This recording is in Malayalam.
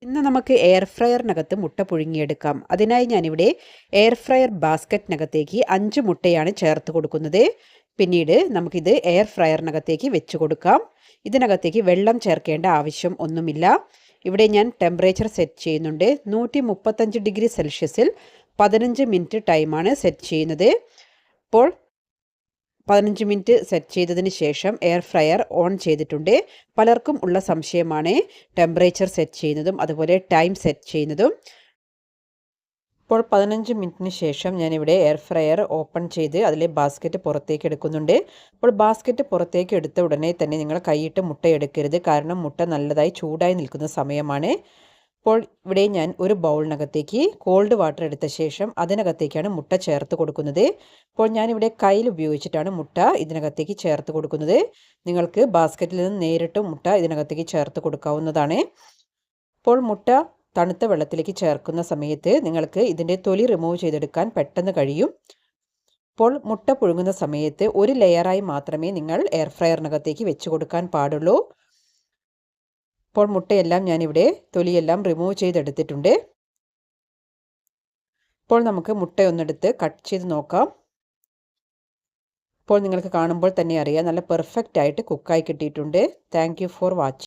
ഇന്ന് നമുക്ക് എയർ ഫ്രയറിനകത്ത് മുട്ട പുഴുങ്ങിയെടുക്കാം. അതിനായി ഞാനിവിടെ എയർ ഫ്രയർ ബാസ്ക്കറ്റിനകത്തേക്ക് 5 മുട്ടയാണ് ചേർത്ത് കൊടുക്കുന്നത്. പിന്നീട് നമുക്കിത് എയർ ഫ്രയറിനകത്തേക്ക് വെച്ച് കൊടുക്കാം. ഇതിനകത്തേക്ക് വെള്ളം ചേർക്കേണ്ട ആവശ്യം ഒന്നുമില്ല. ഇവിടെ ഞാൻ ടെമ്പറേച്ചർ സെറ്റ് ചെയ്യുന്നുണ്ട്. 135 ഡിഗ്രി സെൽഷ്യസിൽ 15 മിനിറ്റ് ടൈമാണ് സെറ്റ് ചെയ്യുന്നത്. ഇപ്പോൾ 15 മിനിറ്റ് സെറ്റ് ചെയ്തതിന് ശേഷം എയർ ഫ്രയർ ഓൺ ചെയ്തിട്ടുണ്ട്. പലർക്കും ഉള്ള സംശയമാണ് ടെമ്പറേച്ചർ സെറ്റ് ചെയ്യുന്നതും അതുപോലെ ടൈം സെറ്റ് ചെയ്യുന്നതും. ഇപ്പോൾ 15 മിനിറ്റിന് ശേഷം ഞാനിവിടെ എയർ ഫ്രയർ ഓപ്പൺ ചെയ്ത് അതിലെ ബാസ്ക്കറ്റ് പുറത്തേക്ക് എടുക്കുന്നുണ്ട്. അപ്പോൾ ബാസ്ക്കറ്റ് പുറത്തേക്ക് എടുത്ത ഉടനെ തന്നെ നിങ്ങൾ കൈയിട്ട് മുട്ട എടുക്കരുത്. കാരണം മുട്ട നല്ലതായി ചൂടായി നിൽക്കുന്ന സമയമാണ്. അപ്പോൾ ഇവിടെ ഞാൻ ഒരു ബൗളിനകത്തേക്ക് കോൾഡ് വാട്ടർ എടുത്ത ശേഷം അതിനകത്തേക്കാണ് മുട്ട ചേർത്ത് കൊടുക്കുന്നത്. അപ്പോൾ ഞാനിവിടെ കയ്യിൽ ഉപയോഗിച്ചിട്ടാണ് മുട്ട ഇതിനകത്തേക്ക് ചേർത്ത് കൊടുക്കുന്നത്. നിങ്ങൾക്ക് ബാസ്ക്കറ്റിൽ നിന്ന് നേരിട്ട് മുട്ട ഇതിനകത്തേക്ക് ചേർത്ത് കൊടുക്കാവുന്നതാണ്. അപ്പോൾ മുട്ട തണുത്ത വെള്ളത്തിലേക്ക് ചേർക്കുന്ന സമയത്ത് നിങ്ങൾക്ക് ഇതിൻ്റെ തൊലി റിമൂവ് ചെയ്തെടുക്കാൻ പെട്ടെന്ന് കഴിയും. അപ്പോൾ മുട്ട പുഴുങ്ങുന്ന സമയത്ത് ഒരു ലെയറായി മാത്രമേ നിങ്ങൾ എയർ ഫ്രയറിനകത്തേക്ക് വെച്ച് കൊടുക്കാൻ പാടുള്ളൂ. ഇപ്പോൾ മുട്ടയെല്ലാം ഞാനിവിടെ തൊലിയെല്ലാം റിമൂവ് ചെയ്തെടുത്തിട്ടുണ്ട്. ഇപ്പോൾ നമുക്ക് മുട്ടയൊന്നെടുത്ത് കട്ട് ചെയ്ത് നോക്കാം. ഇപ്പോൾ നിങ്ങൾക്ക് കാണുമ്പോൾ തന്നെ അറിയാം നല്ല പെർഫെക്റ്റ് ആയിട്ട് കുക്കായി കിട്ടിയിട്ടുണ്ട്. Thank you for watching.